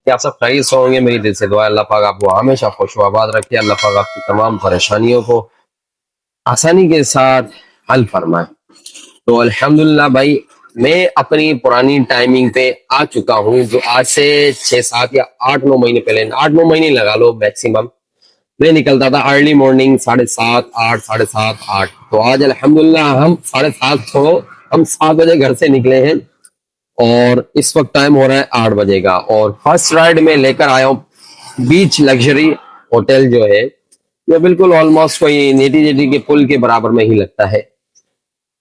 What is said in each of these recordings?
कि आप सब खैरियत से होंगे। मेरी दिल से दुआ है अल्लाह पाक आपको हमेशा खुशआबाद रखे, अल्लाह पाक आपकी तमाम परेशानियों को आसानी के साथ हल फरमाए। तो अल्हम्दुलिल्लाह भाई, मैं अपनी पुरानी टाइमिंग पे आ चुका हूँ, जो आज से 6-7 या 8-9 महीने पहले, 8-9 महीने लगा लो मैक्सिमम। मैं निकलता था अर्ली मॉर्निंग 7:30, 8, 7:30, 8। तो आज अल्हम्दुलिल्लाह हम 7:30 छोड़ो, हम 7 बजे घर से निकले हैं और इस वक्त टाइम हो रहा है 8 बजे का। और फर्स्ट राइड में लेकर आया हूँ बीच लग्जरी होटल जो है, जो बिल्कुल ऑलमोस्ट कोई नेटी जेटी के पुल के बराबर में ही लगता है।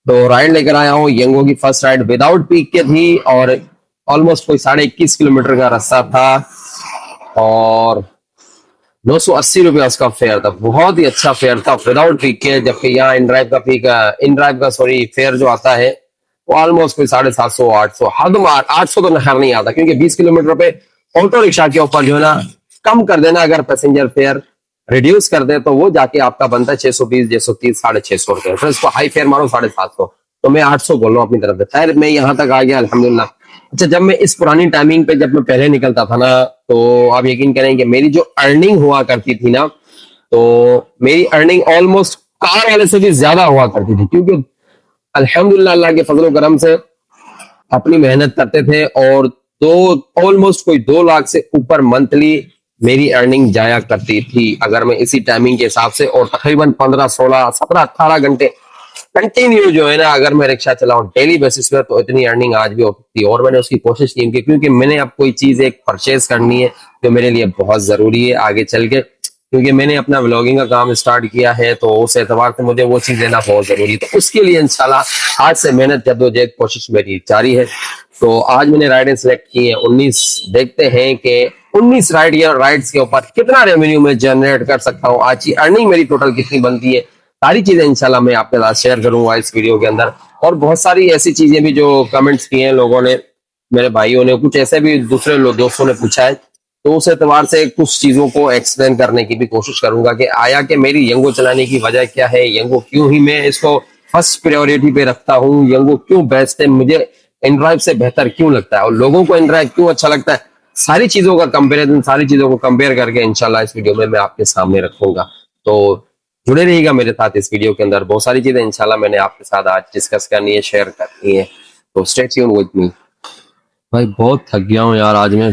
तो राइड लेकर आया हूँ, यंगो की फर्स्ट राइड विदाउट पीक के थी और ऑलमोस्ट कोई 21.5 किलोमीटर का रास्ता था और 980 रुपया उसका फेयर था। बहुत ही अच्छा फेयर था विदाउट पीक के, जबकि यहाँ इन ड्राइव का सॉरी फेयर जो आता है वो ऑलमोस्ट कोई 750, 800 हद मार 800 तो नखर नहीं आता, क्योंकि 20 किलोमीटर पे ऑटो रिक्शा के ऊपर जो है ना कम कर देना, अगर पैसेंजर फेयर रिड्यूस कर दे तो वो जाके आपका बनता है 620, 630, 650 रुपये। फिर इसको हाई फेयर मारो 750। तो मैं 800 बोल रहा हूँ अपनी तरफ से। खैर मैं यहाँ तक आ गया अल्हम्दुलिल्लाह। अच्छा, जब मैं इस पुरानी टाइमिंग पे जब मैं पहले निकलता था ना, तो आप यकीन करें कि मेरी जो अर्निंग हुआ करती थी ना, तो मेरी अर्निंग ऑलमोस्ट कार वाले से भी ज्यादा हुआ करती थी, क्योंकि अल्हम्दुलिल्लाह अल्लाह के फजल करम से अपनी मेहनत करते थे और दो ऑलमोस्ट कोई 2 लाख से ऊपर मंथली मेरी अर्निंग जाया करती थी, अगर मैं इसी टाइमिंग के हिसाब से। और तकरीबन 15, 16, 17, 18 घंटे कंटिन्यू जो है ना अगर मैं रिक्शा चलाऊं डेली बेसिस पे, तो इतनी अर्निंग आज भी होती है। और मैंने उसकी कोशिश की, क्योंकि मैंने अब कोई चीज एक परचेज करनी है जो मेरे लिए बहुत जरूरी है आगे चल के, क्योंकि मैंने अपना व्लॉगिंग का काम स्टार्ट किया है, तो उस एतबार से मुझे वो चीज लेना बहुत जरूरी है। तो उसके लिए इंशाल्लाह आज से मेहनत जद्दोजहद कोशिश मेरी जारी है। तो आज मैंने राइडें सेलेक्ट की है 19। देखते हैं कि 19 राइड्स के ऊपर कितना रेवेन्यू में जनरेट कर सकता हूँ, आज की अर्निंग मेरी टोटल कितनी बनती है। सारी चीजें इंशाल्लाह मैं आपके साथ शेयर करूंगा इस वीडियो के अंदर। और बहुत सारी ऐसी चीजें भी जो कमेंट्स किए हैं लोगों ने, मेरे भाइयों ने, कुछ ऐसे भी दूसरे दोस्तों ने पूछा है, तो उस एतबार से कुछ चीजों को एक्सप्लेन करने की भी कोशिश करूंगा कि आया कि मेरी यंगो चलाने की वजह क्या है, यंगो क्यों ही मैं इसको फर्स्ट प्रायोरिटी पे रखता हूँ, यंगो क्यों बेस्ट है, मुझे एंड्राइव से बेहतर क्यों लगता है और लोगों को एंड्राइव क्यों अच्छा लगता है। सारी चीजों का कंपेरिजन, सारी चीजों को कंपेयर करके इंशाल्लाह इस वीडियो में मैं आपके सामने रखूंगा। तो जुड़े रहिएगा मेरे साथ इस वीडियो के अंदर। बहुत सारी चीजें इंशाल्लाह मैंने आपके साथ आज डिस्कस करनी है, शेयर करनी है, तो स्टे ट्यून विद मी। भाई बहुत थक गया हूँ यार आज मैं,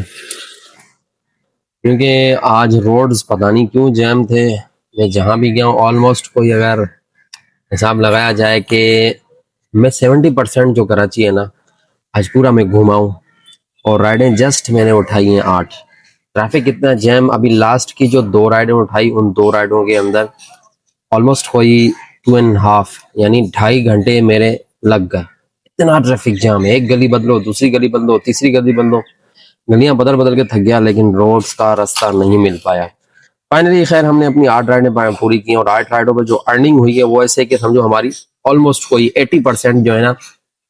क्योंकि आज रोड्स पता नहीं क्यों जैम थे। मैं जहां भी गया हूँ ऑलमोस्ट कोई अगर हिसाब लगाया जाए कि मैं 70% जो कराची है ना आज पूरा मैं घूमा हूँ, और राइडें जस्ट मैंने उठाई हैं 8। ट्रैफिक इतना जैम, अभी लास्ट की जो 2 राइडें उठाई उन 2 राइडों के अंदर ऑलमोस्ट कोई 2.5 यानी 2.5 घंटे मेरे लग गए। इतना ट्रैफिक जाम है, एक गली बदलो, दूसरी गली बदलो, तीसरी गली बदलो, गलियां बदल बदल के थक गया, लेकिन रोड्स का रास्ता नहीं मिल पाया। फाइनली खैर हमने अपनी 8 राइडें पूरी की, और 8 राइडों पर जो अर्निंग हुई है वो ऐसे कि समझो हमारी ऑलमोस्ट कोई 80% जो है ना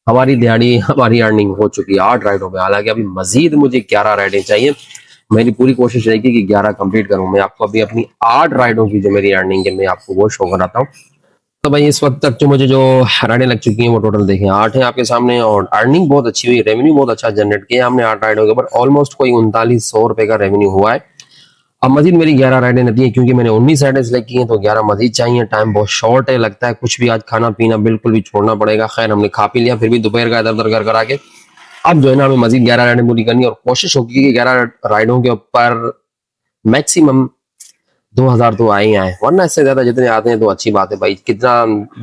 हमारी दिहाड़ी, हमारी अर्निंग हो चुकी है 8 राइडों में। हालांकि अभी मजीद मुझे 11 राइडें चाहिए। मेरी पूरी कोशिश रहेगी कि 11 कंप्लीट करूं। मैं आपको अभी अपनी 8 राइडों की जो मेरी अर्निंग है मैं आपको वो शो कराता हूँ। तो भाई इस वक्त तक जो मुझे जो राइडें लग चुकी हैं वो टोटल देखें 8 है आपके सामने, और अर्निंग बहुत अच्छी हुई, रेवेन्यू बहुत अच्छा जनरेट किया हमने 8 राइडों के ऊपर। ऑलमोस्ट कोई 3900 रुपए का रेवेन्यू हुआ है। अब मजीद मेरी 11 राइडें रहती हैं, क्योंकि मैंने 19 राइडें सेलेक्ट की हैं, तो 11 मजीद चाहिए। टाइम बहुत शॉर्ट है, लगता है कुछ भी आज खाना पीना बिल्कुल भी छोड़ना पड़ेगा। खैर हमने खा पी लिया, फिर भी दोपहर का इधर उधर कर करा के अब जो है ना हमें मजीद 11 राइडें पूरी करनी है, और कोशिश होगी कि 11 राइडों के ऊपर मैक्सिमम 2000 तो आए ही आए, वरना इससे ज्यादा जितने आते हैं तो अच्छी बात है भाई। कितना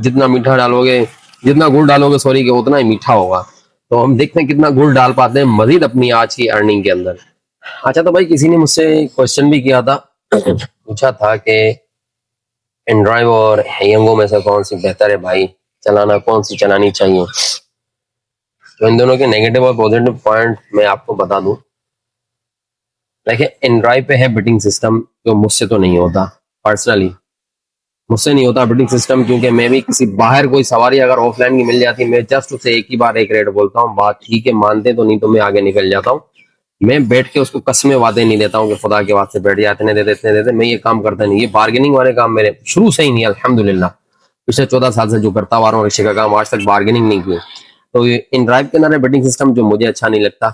जितना मीठा डालोगे, जितना गुड़ डालोगे सॉरी के, उतना ही मीठा होगा। तो हम देखते हैं कितना गुड़ डाल पाते हैं मजीद अपनी आज की अर्निंग के अंदर। अच्छा, तो भाई किसी ने मुझसे क्वेश्चन भी किया था, पूछा था कि एंड्राइव और यंगो में से कौन सी बेहतर है भाई चलाना, कौन सी चलानी चाहिए। तो इन दोनों के नेगेटिव और पॉजिटिव पॉइंट मैं आपको बता दूं। देखिए, एंड्राइव पे है बिटिंग सिस्टम, जो मुझसे तो नहीं होता, पर्सनली मुझसे नहीं होता बिटिंग सिस्टम, क्योंकि मैं भी किसी बाहर कोई सवारी अगर ऑफलाइन की मिल जाती, मैं जस्ट उसे एक ही बार एक रेट बोलता हूँ, बात ठीक है मानते, तो नहीं तो मैं आगे निकल जाता हूँ। मैं बैठ के उसको कसमें वादे नहीं देता हूँ कि खुदा के वास्ते बैठ जाते इतने देते इतने देते, मैं ये काम करता नहीं। ये बार्गेनिंग वाले काम मेरे शुरू से ही नहीं, अल्हम्दुलिल्लाह पिछले 14 साल से जो करता आ रहा हूँ रिक्शे का काम, आज तक बार्गेनिंग नहीं की। तो इन ड्राइव के अंदर बिटिंग सिस्टम जो मुझे अच्छा नहीं लगता।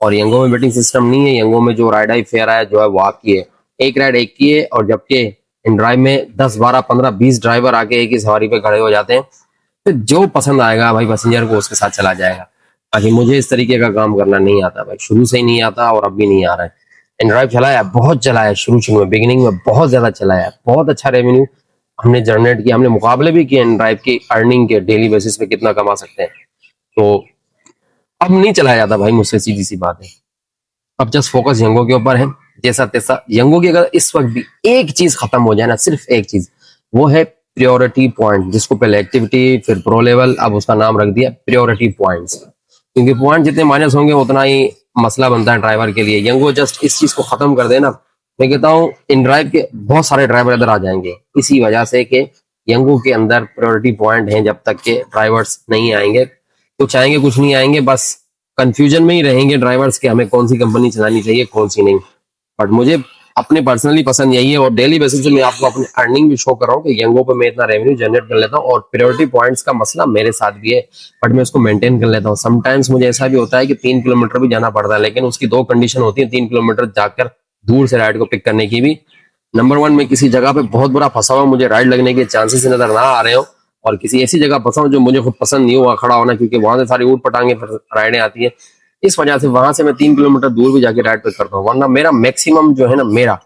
और यंगो में बेटिंग सिस्टम नहीं है। यंगो में जो राइड आई फेयर आया जो है वो आपकी है, एक राइड एक की है। और जबकि इन ड्राइव में 10 12 15 20 ड्राइवर आके एक ही सवारी पे खड़े हो जाते हैं, तो जो पसंद आएगा भाई पैसेंजर को उसके साथ चला जाएगा। बाकी मुझे इस तरीके का काम करना नहीं आता भाई, शुरू से ही नहीं आता और अब भी नहीं आ रहा है। इन ड्राइव चलाया, बहुत चलाया, शुरू में बिगिनिंग में बहुत ज्यादा चलाया, बहुत अच्छा रेवेन्यू हमने जनरेट किया, हमने मुकाबले भी किए इन ड्राइव की अर्निंग के, डेली बेसिस पे कितना कमा सकते हैं। तो अब नहीं चलाया जाता भाई मुझसे, सीधी सी बात है। अब जस्ट फोकस यंगो के ऊपर है, जैसा तैसा। यंगो की अगर इस वक्त भी एक चीज खत्म हो जाए ना, सिर्फ एक चीज, वो है प्रियोरिटी पॉइंट, जिसको पहले एक्टिविटी फिर प्रो लेवल, अब उसका नाम रख दिया प्रियोरिटी पॉइंट्स। क्योंकि पॉइंट जितने माइनस होंगे उतना ही मसला बनता है ड्राइवर के लिए। यंगो जस्ट इस चीज को खत्म कर देना, मैं कहता हूँ इन ड्राइव के बहुत सारे ड्राइवर इधर आ जाएंगे, इसी वजह से कि यंगो के अंदर प्रायोरिटी पॉइंट हैं। जब तक के ड्राइवर्स नहीं आएंगे, कुछ आएंगे कुछ नहीं आएंगे, बस कंफ्यूजन में ही रहेंगे ड्राइवर्स के हमें कौन सी कंपनी चलानी चाहिए कौन सी नहीं। बट मुझे अपने पर्सनली पसंद यही है, और डेली बेसिस पे मैं आपको अपनी अर्निंग भी शो कर रहा हूँ कि यंगो पे मैं इतना रेवेन्यू जनरेट कर लेता हूँ। और प्रायोरिटी पॉइंट्स का मसला मेरे साथ भी है, बट मैं उसको मेंटेन कर लेता हूँ। समटाइम्स मुझे ऐसा भी होता है कि 3 किलोमीटर भी जाना पड़ता है, लेकिन उसकी 2 कंडीशन होती है 3 किलोमीटर जाकर दूर से राइड को पिक करने की भी। नंबर 1, मैं किसी जगह पे बहुत बुरा फंसा हुआ, मुझे राइड लगने के चांसेस नजर ना आ रहे हो, और किसी ऐसी जगह फंसा हूं जो मुझे खुद पसंद नहीं हुआ खड़ा होना, क्योंकि वहां से सारी ऊट पटांगे राइडें आती है। इस वजह से वहां से मैं 3 किलोमीटर दूर भी जाके राइड पे करता हूँ, वरना मेरा मैक्सिमम जो है ना, मेरा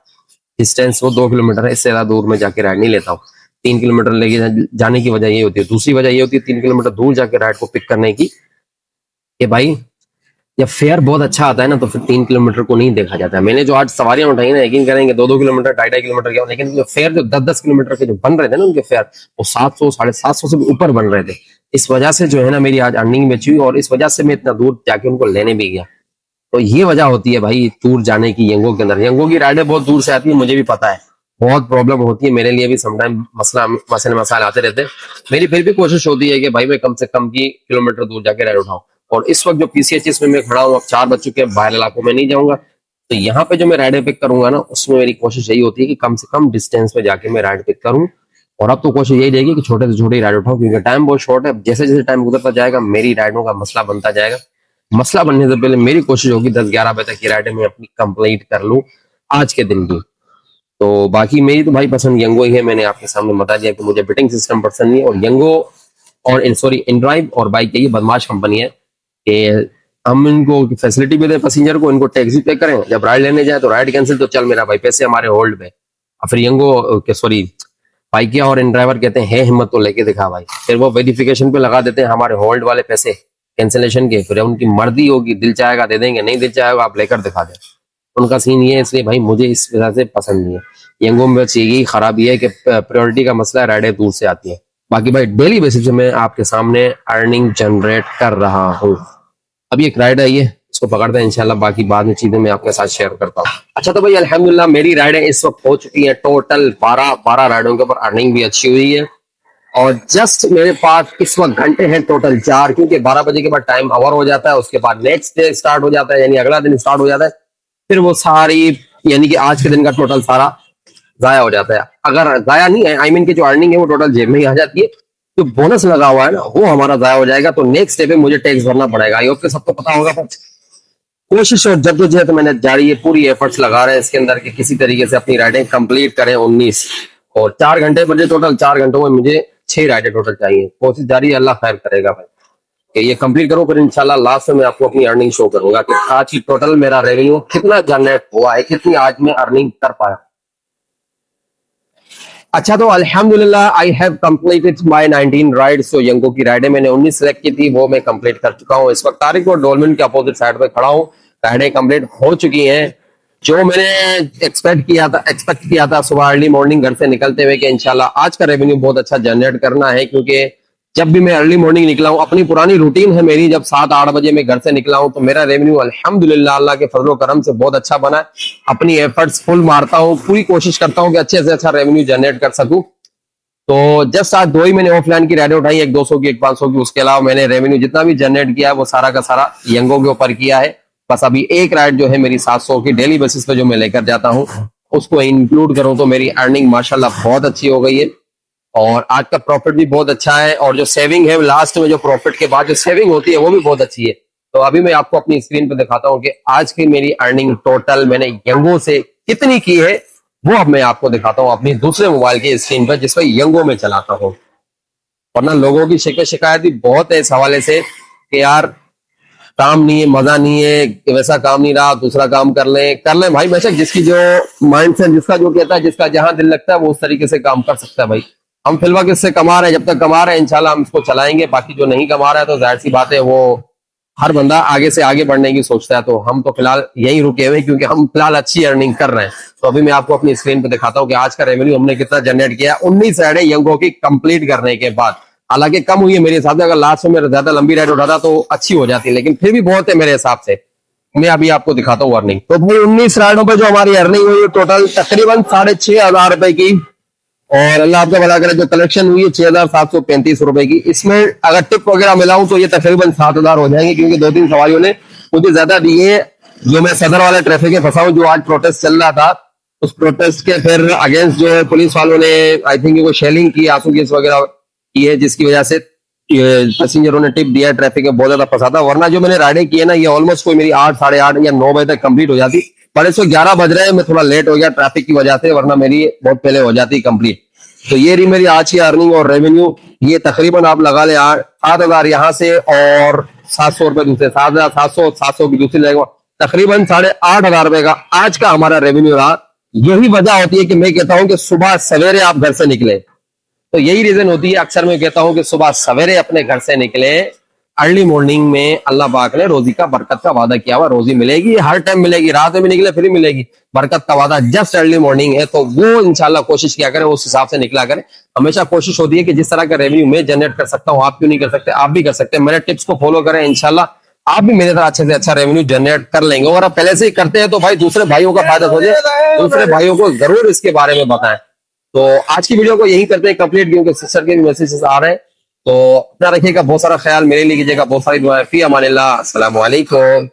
डिस्टेंस वो 2 किलोमीटर है, इससे ज्यादा दूर में जाके राइड नहीं लेता हूँ। 3 किलोमीटर लेके जाने की वजह ये होती है। दूसरी वजह ये होती है 3 किलोमीटर दूर जाके राइड को पिक करने की, कि भाई जब फेयर बहुत अच्छा आता है ना, तो फिर 3 किलोमीटर को नहीं देखा जाता है। मैंने जो आज सवारियां उठाई ना, यकीन करेंगे 2-2 किलोमीटर 2.5 किलोमीटर के, लेकिन जो फेयर जो 10-10 किलोमीटर के जो बन रहे थे ना उनके फेयर, वो 700 750 से भी ऊपर बन रहे थे। इस वजह से जो है ना मेरी आज अर्निंग बची हुई, और इस वजह से मैं इतना दूर जाके उनको लेने भी गया। तो ये वजह होती है भाई दूर जाने की यंगो के अंदर। यंगो की राइडें बहुत दूर से आती है, मुझे भी पता है, बहुत प्रॉब्लम होती है, मेरे लिए भी समटाइम मसाले आते रहते हैं। मेरी फिर भी कोशिश होती है कि भाई मैं कम से कम की किलोमीटर दूर जाके राइड उठाऊं। और इस वक्त जो पीसीएचएस में मैं खड़ा हूँ, अब 4 बज चुके हैं, बाहर इलाकों में नहीं जाऊंगा, तो यहाँ पे जो मैं राइड पिक करूंगा ना, उसमें मेरी कोशिश यही होती है कि कम से कम डिस्टेंस में जाके मैं राइड पिक करूँ। और अब तो कोशिश यही रहेगी कि छोटे से छोटी राइड उठाऊं, क्योंकि टाइम बहुत शॉर्ट है। जैसे जैसे टाइम गुजरता जाएगा मेरी राइडों का मसला बनता जाएगा। मसला बनने से पहले मेरी कोशिश होगी 10-11 बजे तक की राइड में अपनी कंप्लीट कर लूं आज के दिन की। तो बाकी मेरी तो भाई पसंद यंगो ही है। मैंने आपके सामने बता दिया कि मुझे बिटिंग सिस्टम पसंद नहीं है, और यंगो और सॉरी इनड्राइव और बाइक यही बदमाश कंपनी है कि हम इनको फैसिलिटी भी दें पैसेंजर को, इनको टैक्स भी पे करें, जब राइड लेने जाए तो राइड कैंसिल, तो चल मेरा भाई पैसे हमारे होल्ड पे। और फिर यंगो सॉरी बाइकिया और इन ड्राइवर कहते हैं है हिम्मत तो लेके दिखा भाई, फिर वो वेरिफिकेशन पे लगा देते हैं हमारे होल्ड वाले पैसे कैंसिलेशन के। फिर उनकी मर्जी होगी, दिल चाहेगा दे देंगे, नहीं दिल चाहेगा आप लेकर दिखा दें, उनका सीन ये है। इसलिए भाई मुझे इस वजह से पसंद नहीं है यंगो में। बस यही खराबी है कि प्रायोरिटी का मसला है, राइडें दूर से आती है। बाकी भाई डेली बेसिस पे मैं आपके सामने अर्निंग जनरेट कर रहा हूँ। अभी एक राइड आई है, इसको पकड़ते हैं इंशाल्लाह, बाकी बाद में चीजें मैं आपके साथ शेयर करता हूँ। अच्छा तो भाई अल्हम्दुलिल्लाह मेरी राइडें इस वक्त हो चुकी है टोटल 12 राइडों के ऊपर, अर्निंग भी अच्छी हुई है। और जस्ट मेरे पास इस वक्त घंटे हैं टोटल 4, क्योंकि 12 बजे के बाद टाइम ओवर हो जाता है, उसके बाद नेक्स्ट डे स्टार्ट हो जाता है, यानी अगला दिन स्टार्ट हो जाता है। फिर वो सारी यानी कि आज के दिन का टोटल सारा जाया हो जाता है। अगर जाया नहीं है, आई मीन की जो अर्निंग है वो टोटल जेब में ही आ जाती है, जो बोनस लगा हुआ है ना वो हमारा जाया हो जाएगा। तो नेक्स्ट डे पे मुझे टैक्स भरना पड़ेगा। आई होप के सबको पता होगा। पर कोशिश और जद्दोजहद मैंने जारी है, पूरी एफर्ट्स लगा रहे हैं इसके अंदर कि किसी तरीके से अपनी राइडें कंप्लीट करें 19 और 4 घंटे बजे टोटल 4 घंटों में मुझे 6 राइडें टोटल चाहिए। कोशिश जारी है, अल्लाह खैर करेगा भाई कि ये कंप्लीट करो। फिर इंशाल्लाह लास्ट में मैं आपको अपनी अर्निंग शो करूंगा कि आज की टोटल मेरा रेवेन्यू कितना जनरेट हुआ है, कितनी आज मैं अर्निंग कर पाया। अच्छा तो अल्हम्दुलिल्लाह I have completed my 19 rides. तो यंगो की राइडें मैंने 19 सेलेक्ट की थी, वो मैं कंप्लीट कर चुका हूँ। इस वक्त तारिक और डोलमेन के अपोजिट साइड पे खड़ा हूँ, राइडें कंप्लीट हो चुकी हैं। जो मैंने एक्सपेक्ट किया था सुबह अर्ली मॉर्निंग घर से निकलते हुए कि इंशाल्लाह आज का रेवेन्यू बहुत अच्छा जनरेट करना है, क्योंकि जब भी मैं अर्ली मॉर्निंग निकला हूँ, अपनी पुरानी रूटीन है मेरी, जब 7-8 बजे मैं घर से निकला हूँ तो मेरा रेवेन्यू अल्हम्दुलिल्लाह अल्लाह के फजलो करम से बहुत अच्छा बना है। अपनी एफर्ट्स फुल मारता हूँ, पूरी कोशिश करता हूँ कि अच्छे से अच्छा रेवेन्यू जनरेट कर सकूं। तो जस्ट आज 2 ही मैंने ऑफलाइन की राइडें उठाई, एक 200 की एक 500 की। उसके अलावा मैंने रेवेन्यू जितना भी जनरेट किया है वो सारा का सारा यंगो के ऊपर किया है। बस अभी एक राइड जो है मेरी 700 की डेली बेसिस पे जो मैं लेकर जाता हूँ, उसको इंक्लूड करूँ तो मेरी अर्निंग माशाल्लाह बहुत अच्छी हो गई है। और आज का प्रॉफिट भी बहुत अच्छा है, और जो सेविंग है लास्ट में, जो प्रॉफिट के बाद जो सेविंग होती है वो भी बहुत अच्छी है। तो अभी मैं आपको अपनी स्क्रीन पे दिखाता हूँ कि आज की मेरी अर्निंग टोटल मैंने यंगो से कितनी की है, वो अब मैं आपको दिखाता हूँ अपनी दूसरे मोबाइल की स्क्रीन पर जिसमें यंगो में चलाता हूँ। वरना लोगों की शिकायत भी बहुत है इस हवाले से कि यार काम नहीं है, मजा नहीं है, कि वैसा काम नहीं रहा, दूसरा काम कर लें भाई। बेशक जिसकी जो माइंड से, जिसका जो कहता है, जिसका जहां दिल लगता है वो उस तरीके से काम कर सकता है भाई। हम फिलहाल किससे कमा रहे हैं, जब तक कमा रहे हैं इंशाल्लाह हम इसको चलाएंगे। बाकी जो नहीं कमा रहा है तो जाहिर सी बात है, वो हर बंदा आगे से आगे बढ़ने की सोचता है। तो हम तो फिलहाल यही रुके हुए क्योंकि हम फिलहाल अच्छी अर्निंग कर रहे हैं। तो अभी मैं आपको अपनी स्क्रीन पे दिखाता हूँ कि आज का रेवेन्यू हमने कितना जनरेट किया 19 राइडें यंगो की कंप्लीट करने के बाद। हालांकि कम हुई है मेरे हिसाब से, अगर लास्ट में मेरा ज्यादा लंबी राइड उठाता तो अच्छी हो जाती, लेकिन फिर भी बहुत है मेरे हिसाब से। मैं अभी आपको दिखाता हूँ अर्निंग। तो भाई 19 राइडों पे जो हमारी अर्निंग हुई टोटल तकरीबन 6,500 रुपए की, और अल्लाह आपका भला करे जो कलेक्शन हुई है 6,735 रुपए की। इसमें अगर टिप वगैरह मिलाऊं तो ये तकरीबन 7,000 हो जाएंगे, क्योंकि 2-3 सवारियों ने मुझे ज्यादा दिए। जो मैं सदर वाले ट्रैफिक में फंसा हूं, जो आज प्रोटेस्ट चल रहा था, उस प्रोटेस्ट के फिर अगेंस्ट जो है पुलिस वालों ने आई थिंक वो शेलिंग की, आंसू गैस वगैरह की है, जिसकी वजह से पैसेंजरों ने टिप दिया, ट्रैफिक में बहुत ज्यादा फंसा था। वरना जो मैंने राइडें की है ना, ये ऑलमोस्ट कोई मेरी 8, 8:30 या 9 बजे तक कंप्लीट हो जाती। पर इस वक्त 11 बज रहे हैं, मैं थोड़ा लेट हो गया ट्रैफिक की वजह से, वरना मेरी बहुत पहले हो जाती कंप्लीट। तो ये रही मेरी आज की अर्निंग और रेवेन्यू। ये तकरीबन आप लगा ले 7,000 यहाँ से और 700 रुपए दूसरे, 7,700, 700 की दूसरी लगेगा, तकरीबन 8,500 रुपए का आज का हमारा रेवेन्यू रहा। यही वजह होती है कि मैं कहता हूं कि सुबह सवेरे आप घर से निकले। तो यही रीजन होती है, अक्सर मैं कहता हूं कि सुबह सवेरे अपने घर से निकले। अर्ली मॉर्निंग में अल्लाह पाक ने रोजी का, बरकत का वादा किया हुआ, रोजी मिलेगी, हर टाइम मिलेगी, रात में भी निकले फिर मिलेगी। बरकत का वादा जस्ट अर्ली मॉर्निंग है, तो वो इंशाल्लाह कोशिश किया करें, उस हिसाब से निकला करें। हमेशा कोशिश होती है कि जिस तरह का रेवेन्यू मैं जनरेट कर सकता हूँ, आप क्यों नहीं कर सकते, आप भी कर सकते हैं। मेरे टिप्स को फॉलो करें, इंशाल्लाह आप भी मेरे तरह अच्छे से अच्छा रेवेन्यू जनरेट कर लेंगे। और आप पहले से ही करते हैं तो भाई दूसरे भाइयों का फायदा हो जाए, दूसरे भाइयों को जरूर इसके बारे में बताएं। तो आज की वीडियो को यही करते हैं कंप्लीट, क्योंकि सिस्टर के मैसेजेस आ रहे हैं। तो अपना रखिएगा बहुत सारा ख्याल, मेरे लिए कीजिएगा बहुत सारी दुआएं। फी अमानिल्लाह, अस्सलाम वालेकुम।